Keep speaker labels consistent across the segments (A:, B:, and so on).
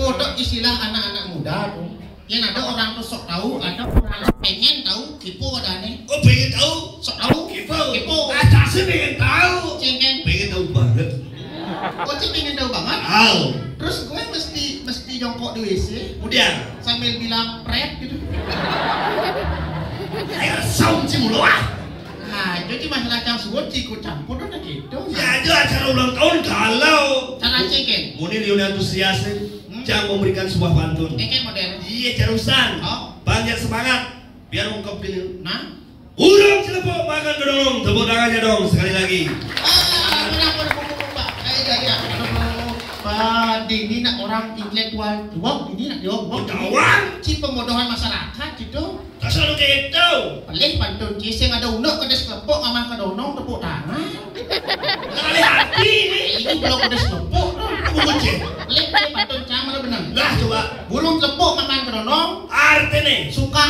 A: Cipo tuh istilah anak-anak muda tuh. Yang ada orang tuh sok tahu, ada orang pengen tahu, Cipo ada nih.
B: Oh pengen tahu?
A: Sok tahu?
B: Cipo. Aja sih pengen tahu.
A: Cengeng.
B: Pengen tahu banget.
A: Oh Cing pengen tahu banget?
B: Tahu.
A: Terus gue mesti jongkok di WC.
B: Kemudian
A: Sambil bilang pret gitu.
B: ayo saum sih mulu ah.
A: Nah, jadi masalah campur ikut campur udah gitu.
B: Ya aja acara ulang tahun galau.
A: Cara Cengeng.
B: Muni Leon antusiasin. Jangan memberikan sebuah pantun.
A: Cengeng modern.
B: Iya carusan.
A: Oh.
B: Banyak semangat. Biar ungkapin.
A: Nah.
B: Burung celepok makan dong. Tepuk tangannya dong sekali lagi.
A: Pak, ini nak orang intelektual jawab, ini nak jawab.
B: Kawan.
A: Si pemodohan masyarakat gitu.
B: Tak selalu kayak itu.
A: Paling pantun cis yang ada unek kedes kelepok sama kedonong tepuk tangan.
B: Kali hati ini.
A: Ini belum kedes kelepok.
B: Bukan.
A: Paling pantun cang mana benar.
B: Lah coba.
A: Burung kelepok makan kedonong.
B: Artinya
A: Suka.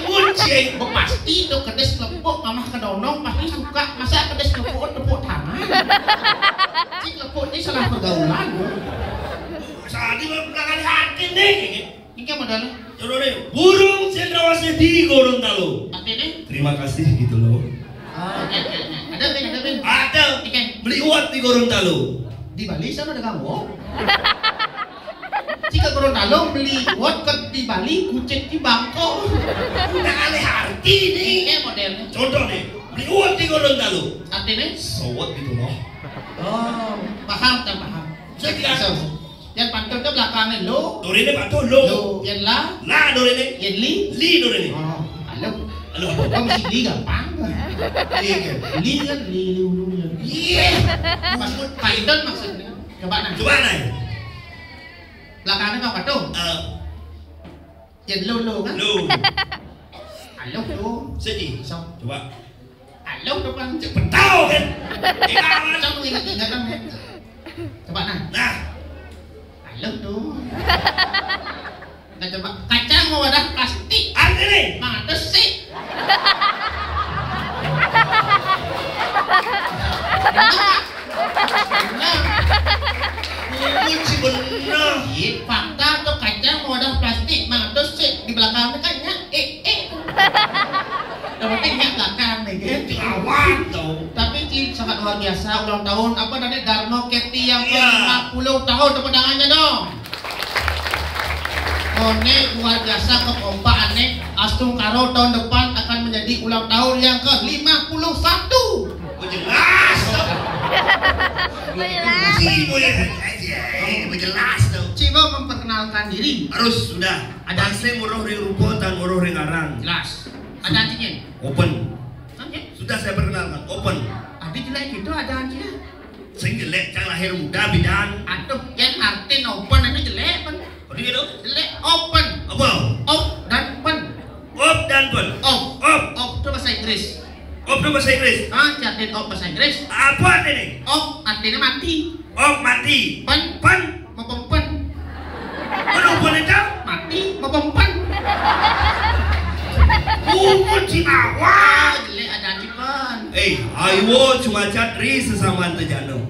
B: Kucing.
A: Pasti itu kedes kelepok sama kedonong pasti suka. Masa kedes kelepok tepuk tangan. Si kelepok ini salah pergaulan.
B: Saat ini belakang hati nih.
A: Ini kan modalnya.
B: Jodoh deh. Burung cendrawasih di Gorontalo.
A: Artinya?
B: Terima kasih gitu loh.
A: Oke. Ada Ben.
B: Ada.
A: Ikan.
B: Beli uat di Gorontalo.
A: Di Bali sana ada kamu. Jika Gorontalo beli uat ke di Bali, kucing di Bangkok.
B: Udah kali hati nih.
A: Ini modelnya.
B: Contoh nih. Beli uat di Gorontalo.
A: Artinya?
B: Sowot gitu loh.
A: Oh, paham.
B: Saya kira.
A: Yang pantun ke belakangnya lo.
B: Dorine Pak tuh lo.
A: Yang la.
B: Lah Dorine.
A: Yang li.
B: Li Dorine.
A: Oh, halo.
B: Halo.
A: Kau mesti li gampang.
B: Iya kan.
A: Li kan li.
B: Iya.
A: Maksud pantun maksudnya. Coba nah.
B: Coba nih.
A: Belakangnya apa tuh? Yang lo kan?
B: Lo.
A: Halo lo.
B: Sedih.
A: So.
B: Coba.
A: Halo depan.
B: Cepet tahu kan. Ikawan.
A: Coba ingat kan. Coba nah.
B: Nah.
A: Halo tuh. Kita coba kacang mau wadah plastik.
B: Ada nih.
A: Mana sih?
B: Si bener.
A: Iya, fakta tuh kacang mau wadah plastik. Mana sih di belakangnya kan ya? Yang penting ya belakang nih gitu.
B: Kawan tuh.
A: Tapi ini sangat luar biasa ulang tahun apa namanya Darno Keti yang
B: Iya.
A: ke 50 tahun tepuk tangannya dong. Ini luar biasa kekompakannya. Astung Karo tahun depan akan menjadi ulang tahun yang ke-51.
B: Jelas tuh.
C: Jelas.
B: Cibo ya aja. Jelas tuh.
A: Cibo memperkenalkan diri.
B: Harus sudah.
A: Ada
B: Saya murah ring rupo dan murah ring arang.
A: Jelas. Ada anjingnya.
B: Open.
A: Oke.
B: Sudah saya perkenalkan. Open.
A: Ada jelek gitu ada anjingnya.
B: Sing jelek cang lahir muda bidan.
A: Aduh, yang arti open itu jelek kan?
B: Apa gitu?
A: Jelek open.
B: Apa?
A: Op dan pen.
B: Op dan pen.
A: Op.
B: Op.
A: Op itu bahasa Inggris.
B: Op itu bahasa Inggris.
A: Jadi op bahasa Inggris.
B: Apa ini?
A: Op artinya mati.
B: Op mati.
A: Pen
B: Pen.
A: mau pempen.
B: Mana pen itu?
A: Mati mau pempen.
B: Kucing awal.
A: Jelek ada cipan.
B: Ayo cuma catri sesama tejano.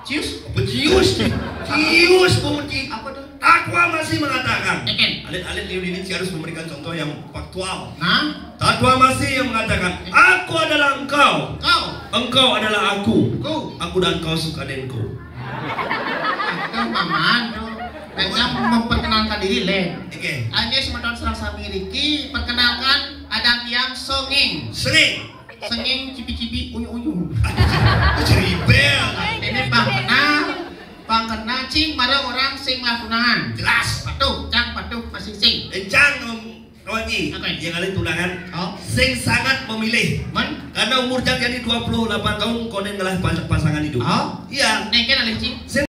A: Cius.
B: Apa cius? Cius kucing.
A: Apa tuh?
B: Takwa masih mengatakan.
A: Eken.
B: Alit-alit ini harus memberikan contoh yang faktual.
A: Nah,
B: Takwa masih yang mengatakan, aku adalah engkau,
A: kau.
B: engkau adalah aku,
A: Ku.
B: aku dan kau suka denku.
A: Itu paman tuh. Mereka memperkenalkan diri len.
B: Oke.
A: Aja semeton serang sami Riki perkenalkan ada yang songeng.
B: Sering.
A: Sengeng cipi-cipi unyu-unyu.
B: Ceribel.
A: Ini pangkenal cing pada orang sing lafunangan.
B: Jelas.
A: Patuh, masih sing.
B: Encang Roji,
A: Oke.
B: yang kalian tunangan,
A: Oh,
B: sing sangat memilih.
A: men.
B: Karena umur Jang jadi 28 tahun, konen ngelah pasangan hidup.
A: Oh,
B: Iya.
A: nengken alih cing.
B: Sing